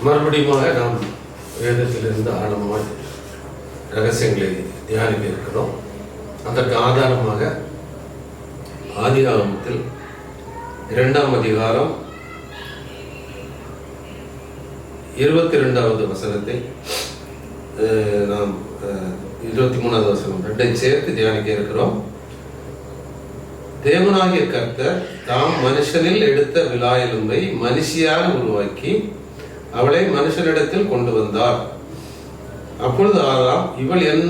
மறுபடியும் நாம் வேதத்திலிருந்து ஆழமாக ரகசியங்களை தியானிக்க இருக்கிறோம். அதற்கு ஆதாரமாக ஆதியாகமத்தில் 2ஆம் அதிகாரம் 22வது வசனத்தை நாம் 23வது வசனம் ரெண்டையும் சேர்த்து தியானிக்க இருக்கிறோம். தேவனாகிய கர்த்தர் தாம் மனுஷனில் எடுத்த விலா எலும்பை மனுஷியாக உருவாக்கி அவளை மனுஷனிடத்தில் கொண்டு வந்தார். அப்பொழுது ஆதாம், இவள் என்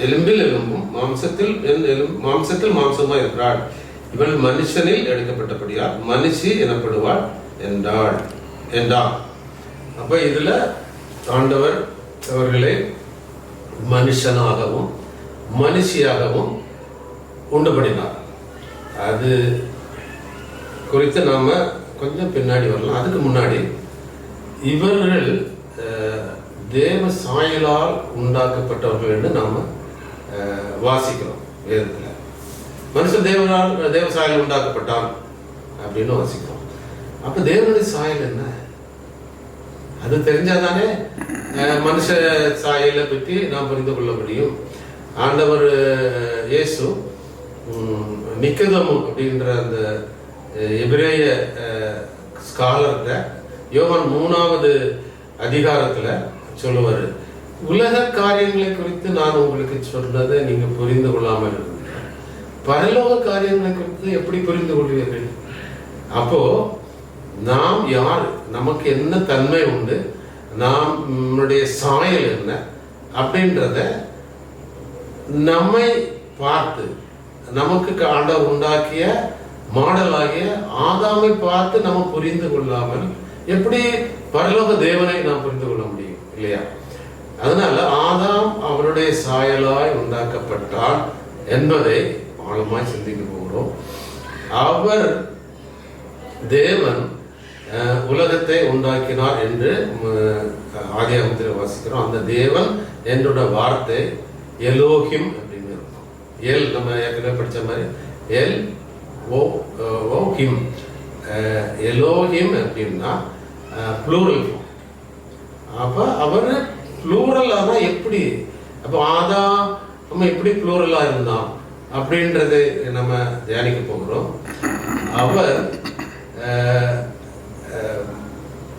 எலும்பில் எலும்பும் மாம்சத்தில் மாம்சமாய் இருக்கிறாள். இவள் மனுஷனில் எடுக்கப்பட்டபடியால் மனுஷி எனப்படுவாள் என்றார். அப்ப இதுல ஆண்டவர் அவர்களை மனுஷனாகவும் மனுஷியாகவும் உண்டு பண்ணினார். அது குறித்து நாம கொஞ்சம் பின்னாடி வரலாம். அதுக்கு முன்னாடி இவர்கள் தேவ சாயலால் உண்டாக்கப்பட்டவர்கள் என்று நாம வாசிக்கிறோம் வேதத்துல. மனுஷன் தேவ சாயல் உண்டாக்கப்பட்டான் அப்படின்னு வாசிக்கிறோம். அப்ப தேவனுடைய சாயல் என்ன? அது தெரிஞ்சாதானே மனுஷ சாயலை பற்றி நாம் புரிந்து கொள்ள முடியும். ஆண்டவர் இயேசு நிக்கதமு அப்படின்ற அந்த எபிரேய ஸ்காலர்கிட்ட யோவான் 3வது அதிகாரத்துல சொல்லுவாரு, உலக காரியங்களை குறித்து நான் உங்களுக்கு சொன்னதை நீங்க புரிந்து கொள்ளாமல் இருக்கிறீர்கள், பரலோக காரியங்களை குறித்து எப்படி புரிந்து கொள்வீர்கள்? அப்போ நாம் யார், நமக்கு என்ன தன்மை உண்டு, நம்முடைய சாயல் என்ன அப்படின்றத நம்மை பார்த்து, நமக்கு ஆண்டவர் உண்டாக்கிய மாடலாகிய ஆதாமை பார்த்து நம்ம புரிந்து கொள்ளாமல் எப்படி பரலோக தேவனை நாம் புரிந்து கொள்ள முடியும் இல்லையா? அதனால ஆதாம் அவருடைய சாயலாய் உண்டாக்கப்பட்டார் என்பதை ஆழமாய் சிந்திக்க போகிறோம். அவர் தேவன் உலகத்தை உண்டாக்கினார் என்று ஆதியாகமத்தில் வாசிக்கிறோம். அந்த தேவன் என்னோட வார்த்தை எலோஹிம் அப்படின்னு இருக்கும். எல் நம்ம ஏற்கனவே படிச்ச மாதிரி எல் ஓ ஹிம். எலோஹிம் அப்படின்னா ப்ளூரல். அப்ப அவர் ப்ளூரல் ஆனா எப்படி, அப்ப ஆதாம் நம்ம எப்படி ப்ளூரலா இருந்தான் அப்படின்றதை நம்ம தியானிக்க போகிறோம். அவர்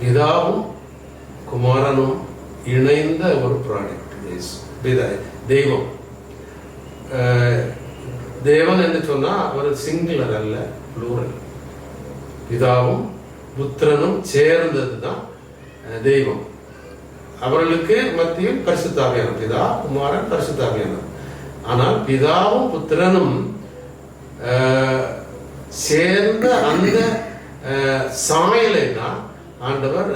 பிதாவும் குமாரனும் இணைந்த ஒரு ப்ராடக்ட். தெய்வம் தேவன் என்று சொன்னா அவர் சிங்குலர் அல்ல, ப்ளூரல். பிதாவும் புத்திரனும் சேர்ந்ததுதான் தெய்வம். அவர்களுக்கு மத்தியில் பரிசுத்தாவியானவர், பிதா குமாரன் பரிசுத்தாவியானவர். ஆனால் பிதாவும் புத்திரனும் சேர்ந்த அந்த சாயலை தான் ஆண்டவர்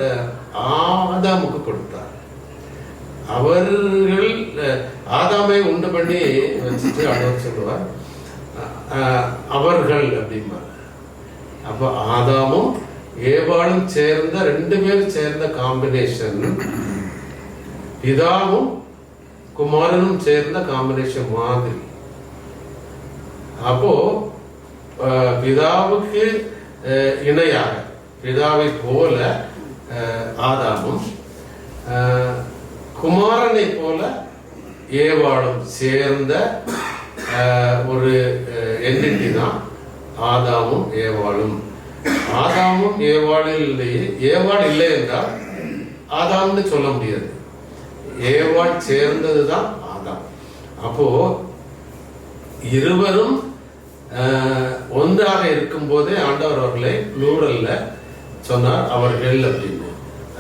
ஆதாமுக்கு கொடுத்தார். அவர்கள் ஆதாமை உண்டு பண்ணி வச்சுட்டு ஆண்டவர் சொல்லுவார் அவர்கள் அப்படிம்பார். அப்ப ஆதாமும் ஏவாளும் சேர்ந்த 2 பேரும் சேர்ந்த காம்பினேஷன், பிதாவும் குமாரனும் சேர்ந்த காம்பினேஷன் மாதிரி. அப்போ பிதாவுக்கு இணையாக, பிதாவை போல ஆதாமும், குமாரனை போல ஏவாளும் சேர்ந்த ஒரு என்டிட்டி தான் ஆதாமும் ஏவாளும். ஆதாமும் ஏவாளில் இல்லையே, ஏவாள் இல்லை என்றால் ஆதாம்னு சொல்ல முடியாது. ஏவாள் சேர்ந்ததுதான் ஆதாம். அப்போ இருவரும் ஒன்றாக இருக்கும் போதே ஆண்டவர் அவர்களை ப்ளூரல்ல சொன்னார், அவர்கள் அப்படின்னு.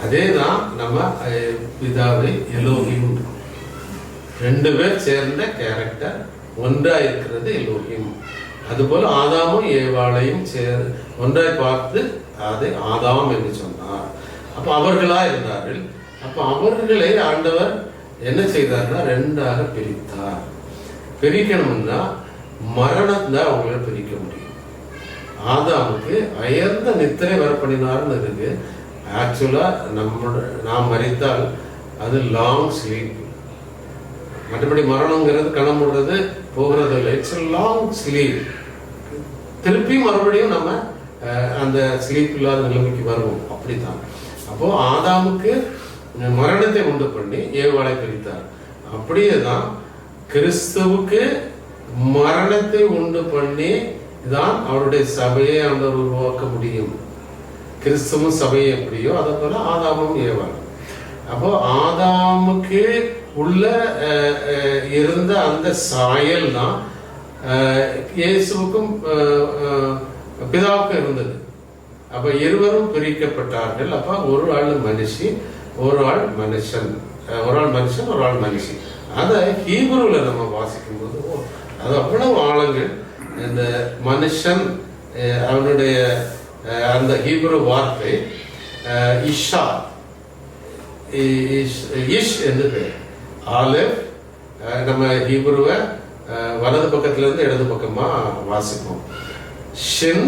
அதேதான் நம்ம பிதாவை எலோஹிம், 2 பேர் சேர்ந்த கேரக்டர் ஒன்றா இருக்கிறது எலோஹிம். அதுபோல ஆதாமும் ஏவாளையும் ஒன்றாய் பார்த்து அதை ஆதாம் என்று சொன்னார். அப்ப அவர்களா இருந்தார்கள். அப்ப அவர்களை ஆண்டவர் என்ன செய்தார்னா 2ஆக பிரித்தார். பிரிக்கணும்னா மரணம் தான் அவங்களை பிரிக்க முடியும். ஆதாமுக்கு அயர்ந்த நித்திரை வரப்படினார்னு இருக்கு. ஆக்சுவலா நாம் மரித்தால் அது லாங் ஸ்லீப். மற்றபடி மரணங்கிறது கணமுடுறது போகிறது இல்லை. It's long sleep. திருப்பி மறுபடியும் நம்ம அந்த ஸ்லீப் இல்லாத நிலைமைக்கு வருவோம். அப்படித்தான் அப்போ ஆதாமுக்கு மரணத்தை உண்டு பண்ணி ஏவாளை பிரித்தார். அப்படியேதான் கிறிஸ்துவுக்கு மரணத்தை உண்டு பண்ணி தான் அவருடைய சபையை ஆண்டவர் உருவாக்க முடியும். கிறிஸ்துவும் சபையை எப்படியோ அதை போல ஆதாமும் ஏவாள். அப்போ ஆதாமுக்கு உள்ள இருந்த அந்த சாயல் தான் இயேசுவுக்கும் பிதாவுக்கும் இருந்தது. அப்ப இருவரும் பிரிக்கப்பட்டார்கள். அப்ப ஒரு ஆள் மனுஷி, ஒரு ஆள் மனுஷன், ஒரு ஆள் மனுஷன், ஒரு ஆள் மனுஷி. அதை ஹீப்ருல நம்ம வாசிக்கும் போது அது அவ்வளவு ஆழங்கள். இந்த மனுஷன் அவனுடைய அந்த ஹீப்ரு வார்த்தை இஷா, இஷ் என்று பேர். ஆலிவ், நம்ம ஹீப்ருவை வலது பக்கத்துல இருந்து இடது பக்கமா வாசிப்போம். ஷின்,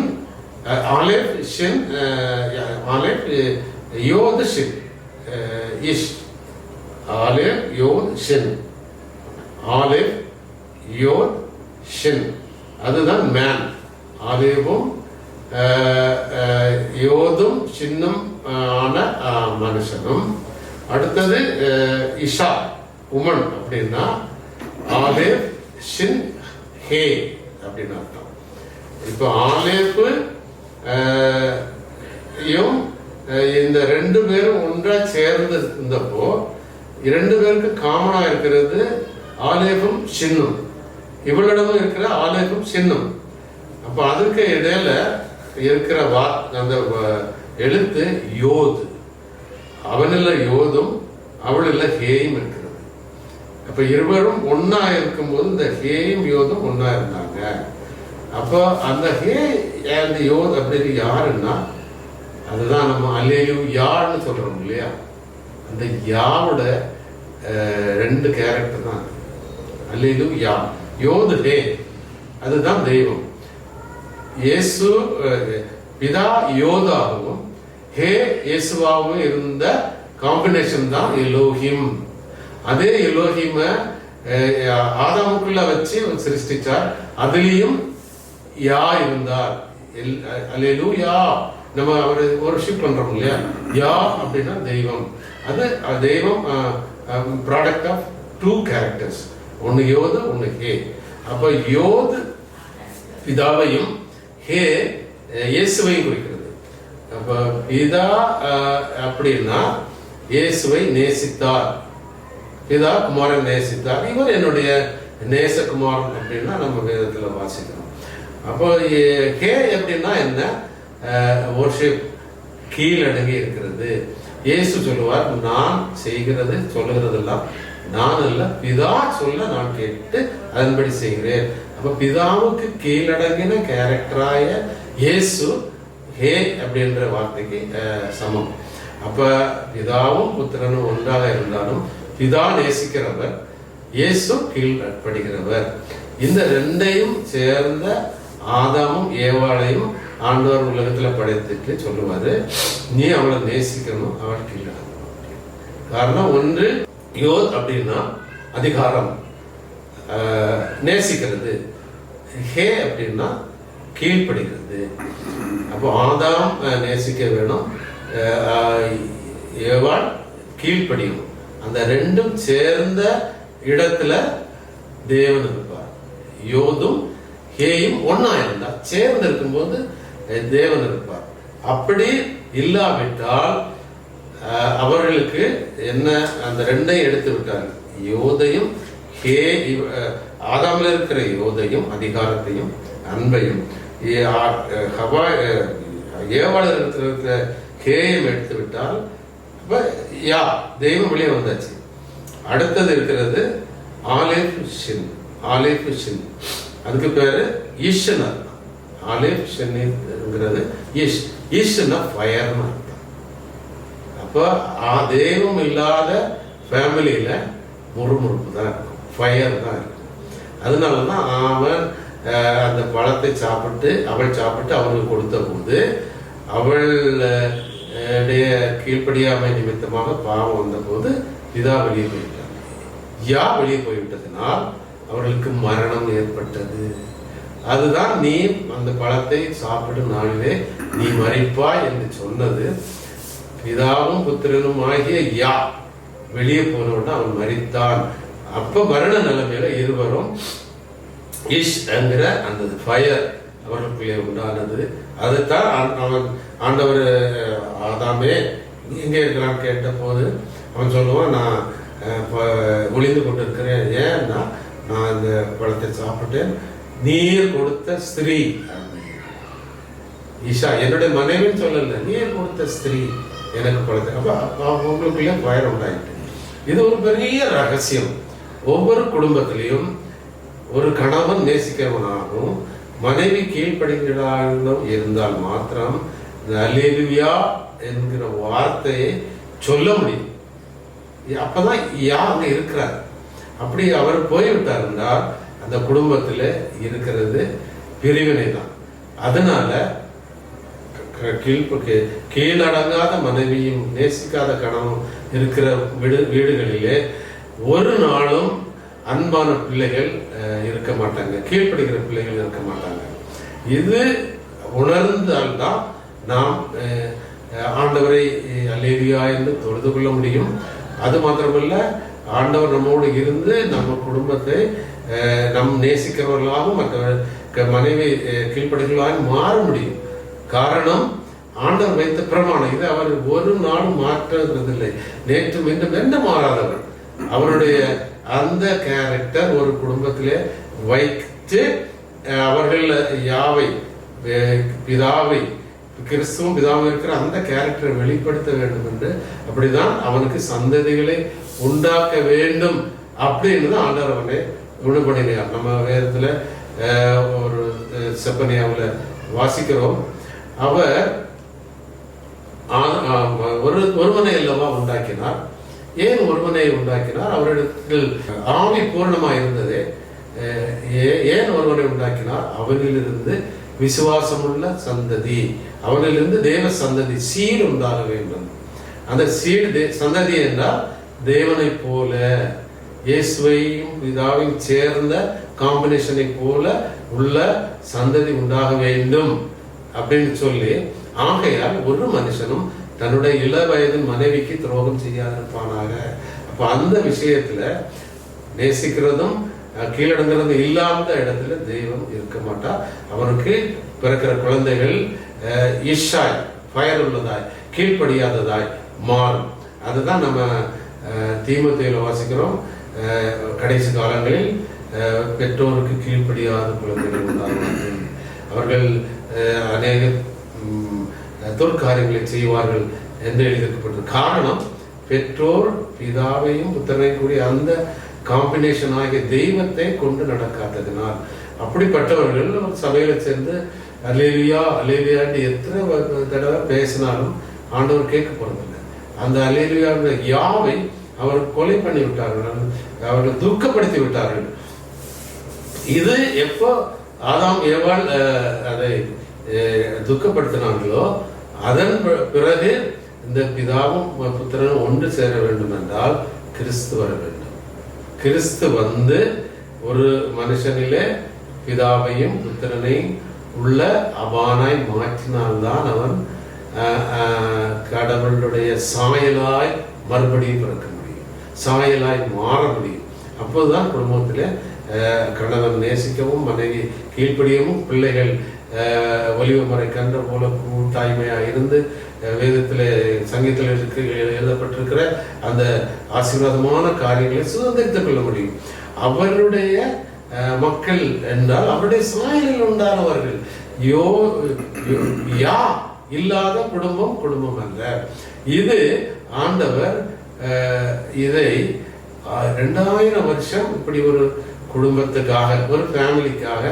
ஆலிவ், ஷின், ஆலிவ், யோத், ஷின், இஷ். ஆலிவ், யோத், ஷின். ஆலிவ், யோத், ஷின். அதுதான் மேன். ஆலிவும் யோதும் ஷின்னும் ஆன மனுஷனும். அடுத்தது இஷா, உமன் அப்படின்னா ஆலிவ், ஷின், ஹே அப்படின்னு அர்த்தம். இப்போ ஆலிவ் இந்த ரெண்டு பேரும் ஒன்றா சேர்ந்து இருந்தப்போ இரண்டு பேருக்கு காமனா இருக்கிறது ஆலிவும் ஷின்னும். இவளிடமும் இருக்கிற ஆலிவும் ஷின்னும். அப்ப அதுக்கு இடையில இருக்கிற அந்த எழுத்து யோது. அவனில் யோதும் அவளில் ஹேயும் இருக்கிறது. அப்ப இருவரும் ஒன்னா இருக்கும்போது இந்த ஹேயும் யோதும் ஒன்னா இருந்தாங்க. அப்போ அந்த ஹே அந்த யோது அப்படின்னு யாருன்னா அதுதான் நம்ம அல்லேலூயான்னு சொல்றோம் இல்லையா. அந்த யாவோட ரெண்டு கேரக்டர் தான் அல்லேலூயா. யோது ஹே, அதுதான் தெய்வம். இயேசு பிதா யோதாகவும் ஹே இயேசுவாகவும் இருந்த காம்பினேஷன் தான் எலோஹிம். அதே எலோஹிம ஆதாமுக்குள்ள வச்சு சிருஷ்டிச்சார். அதுலயும் யா இருந்தார். அல்லேலூயா. நம்ம அவரை வொர்ஷிப் பண்றோம் இல்லையா. யா அப்படின்னா தெய்வம். அது தெய்வம் ப்ராடக்ட் ஆஃப் டூ கேரக்டர்ஸ். ஒன்னு யோது, ஒன்னு ஹே. அப்ப யோது பிதாவையும் ஹே இயேசுவையும் குறிக்கிறது. அப்ப பிதா அப்படின்னா இயேசுவை நேசித்தார், பிதா குமாரன் நேசித்தார், இவர் என்னுடைய நேசகுமாரன் அப்படின்னா நம்ம வேதத்துல வாசிக்கிறோம். அப்போ ஹே அப்படின்னா என்ன? வொர்ஷிப், கீழடங்கி இருக்கிறது. இயேசு சொல்லுவார், நான் செய்கிறது சொல்லுகிறதெல்லாம் நான் அல்ல, பிதா சொல்ல நான் கேட்டு அதன்படி செய்கிறேன். அப்ப பிதாவுக்கு கீழடங்கின கேரக்டராய இயேசு ஹே அப்படின்ற வார்த்தைக்கு சமம். அப்ப பிதாவும் புத்திரனும் ஒன்றாக இருந்தாலும் பிதா நேசிக்கிறவர், இயேசு கீழ்படுகிறவர். இந்த ரெண்டையும் சேர்ந்த ஆதாமும் ஏவாளையும் ஆண்டவர் உலகத்துல படைத்துட்டு சொல்லுவாரு, நீ அவளை நேசிக்கணும், அவள் கீழடங்கணும். காரணம் ஒன்று யோத் அப்படின்னா அதிகாரம், நேசிக்கிறது. ஹே அப்படின்னா கீழ்ப்படுகிறது. அப்போ ஆதாம் நேசிக்க வேணும், ஏவாள் கீழ்ப்படியும். அந்த ரெண்டும் சேர்ந்த இடத்துல தேவன் இருப்பார். யோதும் ஹேயும் ஒன்னா இருந்தா சேர்ந்து இருக்கும்போது தேவன் இருப்பார். அப்படி இல்லாவிட்டால் அவர்களுக்கு என்ன, அந்த ரெண்டையும் எடுத்து விட்டார்கள். யோதையும் ஹே, ஆதாமில் இருக்கிற யோதையும் அதிகாரத்தையும் அன்பையும், ஏவாளர் இருக்கிற ஹேயும் எடுத்து விட்டால் யா தெய்வம் வெளியே வந்தாச்சு. அடுத்தது இருக்கிறது ஆலிவ் ஷின். ஆலிவ் ஷின் அதுக்கு பேரு ஈஷன். ஆலிவ் ஷின்ங்கிறது இஷ், ஈஷன்னா ஃபயர்னு அர்த்தம். அப்போ தெய்வம் இல்லாத ஃபேமிலியில முறுமுறுப்பு தான் இருக்கும், ஃபயர் தான் இருக்கும். அதனாலதான் அவன் அந்த பழத்தை சாப்பிட்டு அவள் சாப்பிட்டு அவளுக்கு கொடுத்த போது அவளுடைய கீழ்ப்படியாமை நிமித்தமாக பாவம் வந்த போது பிதா வெளியே போயிட்டார். யா வெளியே போய்விட்டதனால் அவர்களுக்கு மரணம் ஏற்பட்டது. அதுதான் நீ அந்த பழத்தை சாப்பிடும் நாளிலே நீ மரிப்பாய் என்று சொன்னது. பிதாவும் புத்திரனும் ஆகிய யா வெளியே போனவுடனே அவன் மரித்தான். அப்ப மரண நிலைமையில இருவரும் இஷ் என்கிற அந்த ஃபயர் அவர்களுக்குள்ளே உண்டானது. அதைத்தான் அவன் ஆண்டவர் ஆதாமே எங்கே இருக்கிறான்னு கேட்ட போது அவன் சொல்லுவான், நான் ஒளிந்து கொண்டு இருக்கிறேன். ஏன்னா நான் இந்த பழத்தை சாப்பிட்டேன், நீர் கொடுத்த ஸ்திரீ ஈஷா என்னுடைய மனைவின்னு சொல்லல, நீர் கொடுத்த ஸ்திரீ எனக்கு பழத்தை. அப்ப உங்களுக்குள்ளே ஃபயர் உண்டாயிட்டு. இது ஒரு பெரிய ரகசியம். ஒவ்வொரு குடும்பத்திலையும் ஒரு கணவன் நேசிக்கிறவனாகவும் மனைவி கீழ்ப்படுகிறார்களும் இருந்தால் மாத்திரம் அல்லேலூயா என்கிற வார்த்தையை சொல்ல முடியும். அப்பதான் யா அங்க இருக்கிறார். அப்படி அவர் போய்விட்டார் என்றால் அந்த குடும்பத்தில் இருக்கிறது பிரிவினை தான். அதனால கீழடங்காத மனைவியும் நேசிக்காத கணவன் இருக்கிற வீடுகளிலே ஒரு நாளும் அன்பான பிள்ளைகள் இருக்க மாட்டாங்க, கீழ்ப்படுகிற பிள்ளைகள் இருக்க மாட்டாங்க. இது உணர்ந்தால்தான் நாம் ஆண்டவரை அல்லேலூயா என்று தொழுது கொள்ள முடியும். அது மாத்திரமல்ல, ஆண்டவர் நம்மோடு இருந்து நம்ம குடும்பத்தை நம் நேசிக்கிறவர்களாகவும் மற்ற மனைவி கீழ்ப்படுகிறவர்களாக மாற முடியும். காரணம் ஆண்டவர் வைத்த பிரமாணம். இது அவர் ஒரு நாளும் மாற்றுவதில்லை. நேற்று மீண்டும் என்று மாறாதவர். அவருடைய அந்த கேரக்டர் ஒரு குடும்பத்திலே வைத்து அவர்கள் யாவை பிதாவை கிறிஸ்துவும் பிதாவும் இருக்கிற அந்த கேரக்டரை வெளிப்படுத்த வேண்டும் என்று அப்படிதான் அவனுக்கு சந்ததிகளை உண்டாக்க வேண்டும் அப்படின்னு தான் ஆண்டவர் அவனை குணப்படுத்தினார். நம்ம வேதத்துல ஒரு செப்பனியாவில் வாசிக்கிறோம். அவர் ஒருவனை அல்லவா உண்டாக்கினார். ஏன் ஒருவனை உண்டாக்கினார்? அவரிடத்தில் ஆவி பூர்ணமா இருந்ததே. ஏன் ஒருவனை உண்டாக்கினார்? அவனிலிருந்து விசுவாசமுள்ள சந்ததி, அவனிலிருந்து தேவ சந்ததி சீடு உண்டாக வேண்டும். அந்த சீடு சந்ததி என்றால் தேவனை போல, இயேசுவையும் பிதாவையும் சேர்ந்த காம்பினேஷனை போல உள்ள சந்ததி உண்டாக வேண்டும் அப்படின்னு சொல்லி, ஆகையால் ஒரு மனுஷனும் தன்னுடைய இள வயதின் மனைவிக்கு துரோகம் செய்யாதிருப்பானாக. அப்ப அந்த விஷயத்துல நேசிக்கிறதும் கீழடங்கிறது இல்லாத இடத்துல தெய்வம் இருக்க மாட்டார். அவனுக்கு பிறக்கிற குழந்தைகள் இஷாய் ஃபயர் உள்ளதாய் கீழ்ப்படியாததாய் மாறும். அதுதான் நம்ம தீமோத்தேயுல வாசிக்கிறோம். கடைசி காலங்களில் பெற்றோருக்கு கீழ்ப்படியாத குழந்தைகள் உண்டாகும், அவர்கள் அநேக துர்காரியங்களை செய்வார்கள் என்று எழுதியிருக்கப்பட்டது. காரணம், பெற்றோர் பிதாவையும் புத்திரனையும் கூடிய அந்த காம்பினேஷன் ஆகிய தெய்வத்தை கொண்டு நடக்காததினால் அப்படிப்பட்டவர்கள் சபையில சேர்ந்து அல்லேலூயா அல்லேலூயான்னு எத்தனை தடவை பேசினாலும் ஆண்டவர் கேட்க போறதில்லை. அந்த அல்லேலூயா யாவை அவர் கொலை பண்ணி விட்டார்கள், அவர்கள் துக்கப்படுத்தி விட்டார்கள். இது எப்போ ஆதாம் ஏவாள் அதை துக்கப்படுத்தினார்களோ அதன் பிறகு இந்த பிதாவும் புத்திரனும் ஒன்று சேர வேண்டும் என்றால் கிறிஸ்து வர வேண்டும். கிறிஸ்து வந்து ஒரு மனுஷனிலே பிதாவையும் புத்திரனையும் உள்ள அபானாய் மாற்றினால்தான் அவன் கடவுளுடைய சாயலாய் மறுபடியும் பிறக்க முடியும், சாயலாய் மாற முடியும். அப்போதுதான் குடும்பத்திலே கணவன் நேசிக்கவும் மனைவி கீழ்ப்படியவும் பிள்ளைகள் ஒலிவ மறை கன்ற போல கூட்டாய்மையா இருந்து வேதத்தில் சங்கீதத்தில் எழுதப்பட்டிருக்கிற அந்த ஆசீர்வாதமான காரியங்களை சுதந்திரித்துக் கொள்ள முடியும். அவருடைய மக்கள் என்றால் அவருடைய சாயலில் உண்டானவர்கள். யா இல்லாத குடும்பம் குடும்பம் அல்ல. இது ஆண்டவர் இதை 2000 வருஷம் இப்படி ஒரு குடும்பத்துக்காக, ஒரு ஃபேமிலிக்காக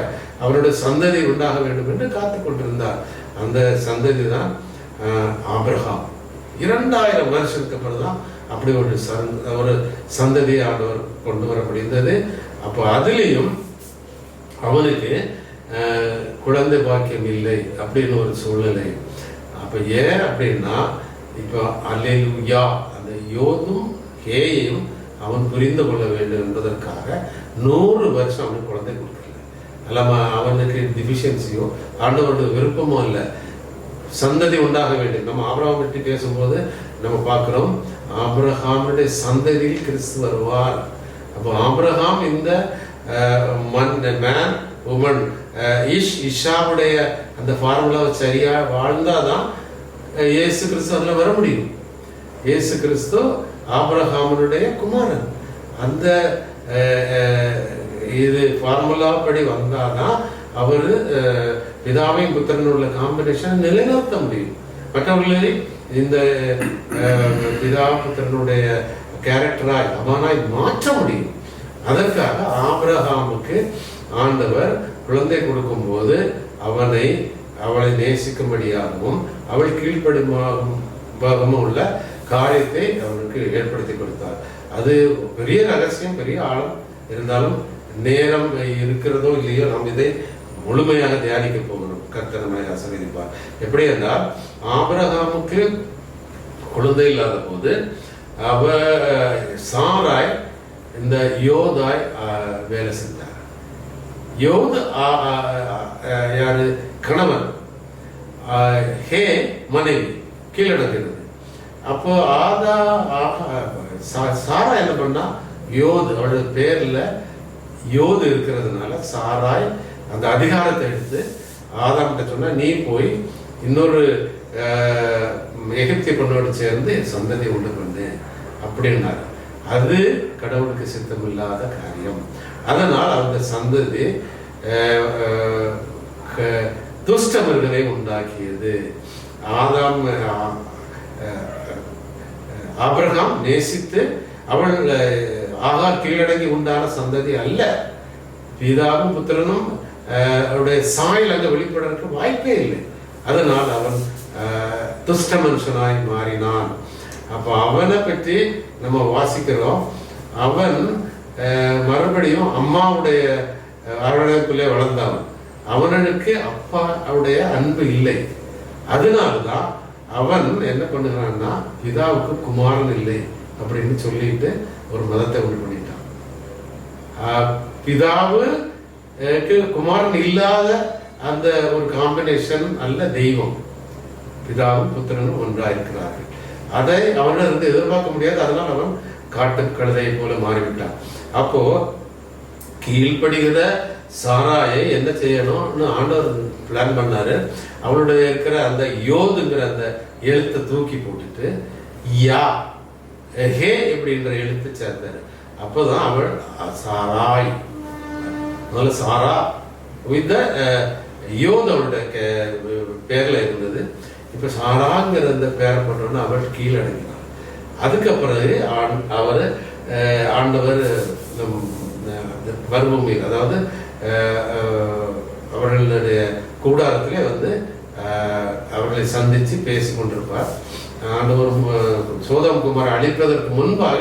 அவருடைய சந்ததி உண்டாக வேண்டும் என்று காத்து கொண்டிருந்தார். அந்த சந்ததி தான் ஆபிரகாம். 2000 வருஷத்துக்கு அப்புறம் தான் அப்படி ஒரு சந்ததியை ஆண்டவர் கொண்டு வர முடிந்தது. அப்போ அதுலேயும் அவனுக்கு குழந்தை பாக்கியம் இல்லை அப்படின்னு ஒரு சூழ்நிலை. அப்போ ஏன் அப்படின்னா, இப்போ அல்லேலூயா அந்த யோதும் ஹேயும் அவன் புரிந்து கொள்ள வேண்டும் என்பதற்காக 100 வருஷம் அவனுக்கு குழந்தை கொடுக்கல. அல்லமா அவனுக்கு டிஃபிஷியன்சியோ ஆண்டவருடைய விருப்பமோ இல்லை, சந்ததி உண்டாக வேண்டும். நம்ம ஆபிரகாம் பற்றி பேசும்போது நம்ம பார்க்கிறோம். ஆபிரகாமுடைய சந்ததியில் கிறிஸ்து வருவார். அப்போ ஆபிரகாம் இந்த மேன் உமன் இஷாவுடைய அந்த ஃபார்முலாவை சரியா வாழ்ந்தாதான் இயேசு கிறிஸ்து அதில் வர முடியும். இயேசு கிறிஸ்து ஆபிரகாமனுடைய குமாரன். அந்த இது ஃபார்முலா படி வந்தாதான் அவர் பிதாவையும் புத்திரன் உள்ள காம்பினேஷன் நிலைநிறுத்த முடியும். மற்றவர்களை இந்த பிதா புத்திரனுடைய கேரக்டராய் அவனாய் மாற்ற முடியும். அதற்காக ஆபிரகாமுக்கு ஆண்டவர் குழந்தை கொடுக்கும் போது அவளை நேசிக்கும்படியாகவும் அவள் கீழ்ப்படிமாகவும் உள்ள காரியத்தை அவனுக்கு ஏற்படுத்தி கொடுத்தார். அது பெரிய ரகசியம், பெரிய ஆழம். இருந்தாலும் நேரம் இருக்கிறதோ இல்லையோ நாம் இதை முழுமையாக தியானிக்க போகிறோம். கர்த்தர் நம்மை ஆசீர்வதிப்பார். எப்படி என்றால், ஆபிரகாமுக்கு குழந்தை இல்லாத போது சாராய் இந்த யோதாய் வேலை செஞ்சார். யோது யாரு? கணவன். ஹே மனைவி கீழடங்கிறது. அப்போ சாரா என்ன பண்ணா, யோது அவளுடைய பேர்ல யோது இருக்கிறதுனால சாராய் அந்த அதிகாரத்தை எடுத்து ஆதாம்கிட்ட சொன்னா, நீ போய் இன்னொரு எகிப்திய பெண்ணோடு சேர்ந்து சந்ததியை உண்டு பண்ணு அப்படின்னாரு. அது கடவுளுக்கு சித்தமில்லாத காரியம். அதனால் அந்த சந்ததி துஷ்ட மிருகங்களை உண்டாக்கியது. ஆபிரகாம் நேசித்து அவள் ஆகார் கீழடங்கி உண்டான சந்ததி அல்ல. பிதாவும் புத்திரனும் அவருடைய சாயல் அங்கே வெளிப்படுறதுக்கு வாய்ப்பே இல்லை. அதனால் அவன் துஷ்ட மனுஷனாய் மாறினான். அப்போ அவனை பற்றி நம்ம வாசிக்கிறோம். அவன் மறுபடியும் அம்மாவுடைய அரவணைப்புள்ளே வளர்ந்தவன். அவனுக்கு அப்பா அவருடைய அன்பு இல்லை. அதனால்தான் அவன் என்ன பண்ணுகிறான்னா, பிதாவுக்கு குமாரன் இல்லை அப்படின்னு சொல்லிட்டு ஒரு மதத்தை உண்டு பண்ணிட்டான். பிதாவுக்கு குமாரன் இல்லாத அந்த ஒரு காம்பினேஷன் அல்ல தெய்வம். பிதாவும் புத்திரனும் ஒன்றாயிருக்கிறார்கள். அதை அவனிடம் எதிர்பார்க்க முடியாது. அதனால் அவன் காட்டு கழுதையை போல மாறிவிட்டான். அப்போ கீழ்ப்படுகிற சாராயை என்ன செய்யணும்னு ஆண்டவர் பிளான் பண்ணாரு. அவளுடைய இருக்கிற அந்த யோதுங்கிற அந்த எழுத்தை தூக்கி போட்டுட்டு யா ஹே அப்படின்ற எழுத்து சேர்த்தாரு. அப்போதான் அவள் சாராய். முதல்ல சாரா வித் யோது அவளுடைய பேர்ல இருந்தது. இப்ப சாராங்கிற அந்த பேரை போட்டோன்னு அவள் கீழடங்கினார். அதுக்கு பிறகு ஆண்டவர் மறுபூமியில், அதாவது அவர்களுடைய கூடாரத்திலே வந்து அவர்களை சந்தித்து பேசி கொண்டிருப்பார். ஆண்டவர் சோதம் குமாரை அழிப்பதற்கு முன்பாக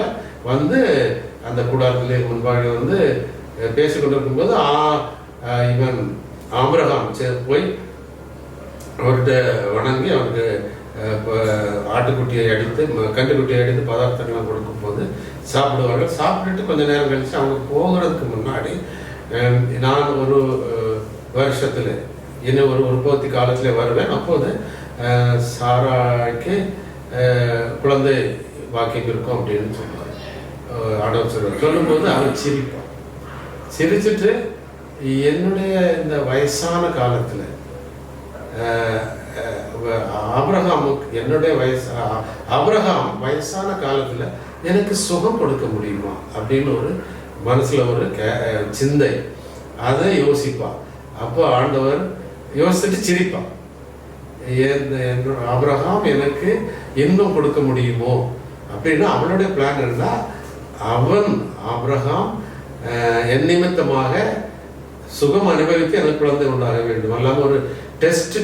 வந்து அந்த கூடாரத்திலே முன்பாக வந்து பேசி கொண்டிருக்கும் போது இவன் ஆபிரகாம் போய் அவர்கிட்ட வணங்கி அவருக்கு ஆட்டுக்குட்டியை அடித்து கன்றுக்குட்டியை அடித்து பதார்த்தங்கள்லாம் கொடுக்கும் போது சாப்பிடுவார்கள். சாப்பிட்டுட்டு கொஞ்ச நேரம் கழிச்சு அவங்க போகிறதுக்கு முன்னாடி, நான் ஒரு வருஷத்துல இன்னும் ஒரு உற்பத்தி காலத்துல வருவேன், அப்போது சாராய்க்கு குழந்தை வாக்கியம் இருக்கும் அப்படின்னு சொல்லுவார். ஆண்டவர் சொல்லுவார். சொல்லும்போது அவன் சிரிப்பான். சிரிச்சுட்டு, என்னுடைய இந்த வயசான காலத்துல ஆபிரகாம் வயசான காலத்துல எனக்கு சுகம் கொடுக்க முடியுமா அப்படின்னு ஒரு மனசுல ஒரு சிந்தை, அதை யோசிப்பான். அப்போ ஆண்டவர் யோசிச்சுட்டு சிரிப்பான். ஆபிரகாம் எனக்கு இன்னும் கொடுக்க முடியுமோ அப்படின்னா அவனுடைய பிளான் இருந்தா, ஆபிரகாம் என் நிமித்தமாக சுகம் அனுபவித்து எனக்கு குழந்தை உண்டாக வேண்டும். அல்லாம ஒரு டெஸ்ட்